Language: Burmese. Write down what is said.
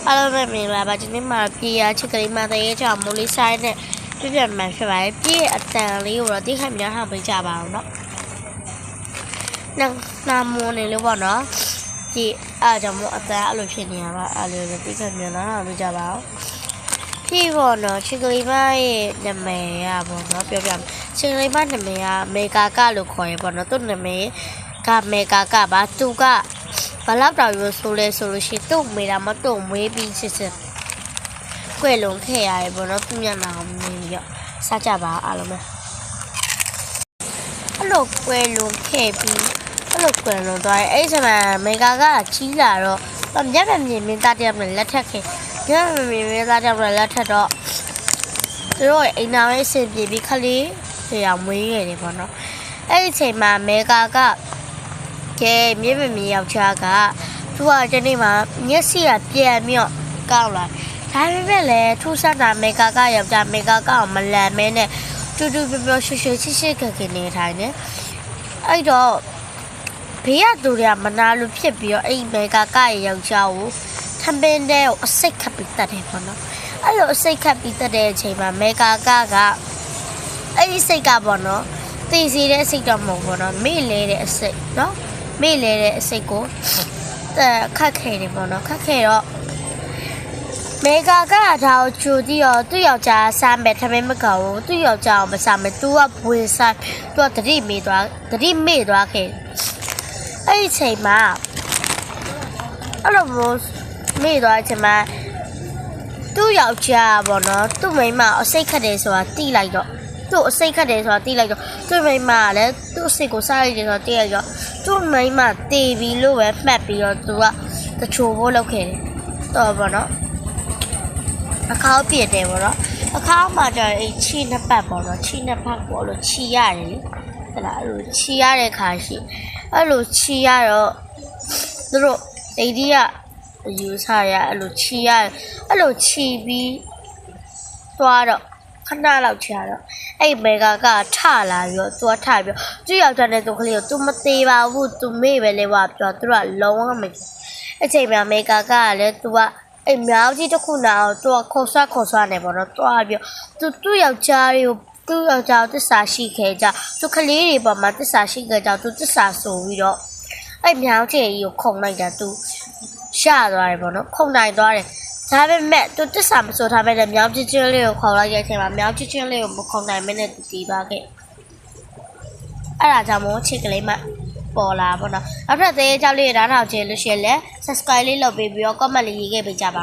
အားလုံးပဲမင်္ဂလာပါဒီနေ့မှာပြေးရချစ်ကလေးမတဲ့ရဲ့ကြောင့်မိုးလေးဆိုင်နဲ့ပြပြမှန်ဖြစ်ပါတယ်ပြေးအတန်လေးကိုတော့တိခတ်များဟောင်းပေးကြပါအောင်နော်နာမွန်နေလို့ပေါ့နော်ဒီအားကြောင့်မို့အတန်အဲ့လိုဖြစ်နေရပါအဲ့လိုတိခတ်များဟောင်းပေးကြပါအောင်ဒီပေါ့နော်ချစ်ကလေးမရဲ့နာမည်ကပေါ့နော်ပြောပြမယ်ချစ်ကလေးမနာမည်ကမေကာကလို့ခေါ်ရပေါ့နော်သူ့နာမည်ကမေကာကပါသူကဘာလောက်တောင်ရိုးဆိုလဲဆိုလို့ရှိရင်သူ့မိတာမတုံမွေးပြီးစစ်စစ်ကွယ်လုံးခဲ့ရတယ်ပေါ့နော်သူမျက်နှာကိုမြင်ပြီးတော့စားကြပါအားလုံးပဲအဲ့လိုကွယ်လုံးခဲ့ပြီးအဲ့လိုကွယ်လုံးသွားရင်အဲ့ဒီမှာမေကာကကြီးလာတော့မျက်မြင်မင်းသားတယောက်နဲ့လက်ထက်ခဲ့မျက်မြင်မင်းသားတယောက်နဲ့လက်ထက်တော့သူတို့အိမ်နာရဲ့အဆင်ပြေပြီးခလေးတွေအောင်မွေးရတယ်ပေါ့နော်အဲ့ဒီအချိန်မှာမေကာကကဲမြင့်မြင့်ယောက်ျားကသူကဒီနေ့မှာမျက်စိကပြန်မြော့ကောက်လာဒါပေမဲ့လည်းထူးဆန်းတာမေကာကယောက်ျားမေကာကအောင်မလန်မဲနဲ့တူတူပျော်ပျော်ရွှင်ရွှင်ချစ်ချစ်ခင်ခင်နေထိုင်နေအဲ့တော့ဘေးကသူတွေကမနာလို့ဖြစ်ပြီးတော့အဲ့မေကာကရဲ့ယောက်ျားကိုထမင်းတဲ့ကိုအစိတ်ခတ်ပြီးတတ်တယ်ပေါ့နော်အဲ့လိုအစိတ်ခတ်ပြီးတတ်တဲ့အချိန်မှာမေကာကအဲ့ဒီစိတ်ကပေါ့နော်တည်စီတဲ့အစိတ်တော့မဟုတ်ဘူးပေါ့နော်မေ့လဲတဲ့အစိတ်နော်မေ့လဲတဲ့အစိတ်ကိုခတ်ခဲတယ်ပေါ့နော်ခတ်ခဲတော့မေကာကဒါကိုချူပြီးတော့သူ့ယောက်ျားစားမယ်ထမင်းမကောင်းဘူးသူ့ယောက်ျားကိုမစားမယ်သူကဘွေစားသူကတတိမေ့သွားခဲ့အဲ့ဒီချိန်မှာအဲ့လိုမျိုးမေ့သွားတဲ့အချိန်မှာသူ့ယောက်ျားပေါ့နော်သူ့မိန်းမအစိတ်ခတ်တယ်ဆိုတာတိလိုက်တော့သူ့အစိတ်ခတ်တယ်ဆိုတာတိလိုက်တော့သူ့မိန်းမကလည်းသူ့အစိတ်ကိုစားလိုက်တယ်ဆိုတာတိလိုက်တော့သူ့မိန်းမတေးပြီလို့ပဲမှတ်ပြီးတော့သူကတချို့ဖို့လုပ်ခဲ့တယ်တော့ပေါ့နော်အခေါက်ပြည့်တယ်ပေါ့နော်အခေါက်မှာကျတော့အဲ့ချီနှစ်ပတ်ပေါ့နော်ချီနှစ်ပတ်ပေါ့လို့ချီရတယ်လေဟဲ့လားအဲ့လိုချီရတဲ့ခါရှိအဲ့လိုချီရတော့သူတို့အိဒီကယူစားရအဲ့လိုချီရအဲ့လိုချီပြီးသွားတော့ခဏလောက်ချာတော့အဲ့မေကာကထလာပြီးတော့သူကထပြီးသူ့ယောက်ျားနဲ့သူကလေးကိုသူမသေးပါဘူးသူမေ့ပဲလေပါပြောသူကလုံးဝမအချိန်မှာမေကာကလည်းသူကအဲ့မြောက်ကြီးတစ်ခုနာတော့သူကခေါ်ဆွနေပေါ့နော်တွားပြီးသူ့ယောက်ျားတွေကိုသူ့ယောက်ျားသစ္စာရှိခဲ့ကြသူကလေးတွေပေါ်မှာသစ္စာရှိခဲ့ကြသူသစ္စာဆိုပြီးတော့အဲ့မြောက်ကြီးကိုခုံလိုက်တာသူရသွားတယ်ပေါ့နော်ခုံနိုင်သွားတယ်ဒါပေမဲ့သူတစ္ဆာမဆိုထားပဲလေမြောင်ချင်းလေးကိုခေါ်လိုက်တဲ့အချိန်မှာမြောင်ချင်းလေးကိုမခုံနိုင်မနဲ့သူတီးသွားခဲ့အဲ့ဒါကြောင့်မို့ချစ်ကလေးမပေါ်လာပေါ့နော်နောက်ထပ်သေးကြောက်လေးဓာတ်ထောက်ခြင်းလို့ရှိရင်လည်း subscribe လေးလုပ်ပေးပြီးတော့ comment လေးရေးခဲ့ပေးကြပါ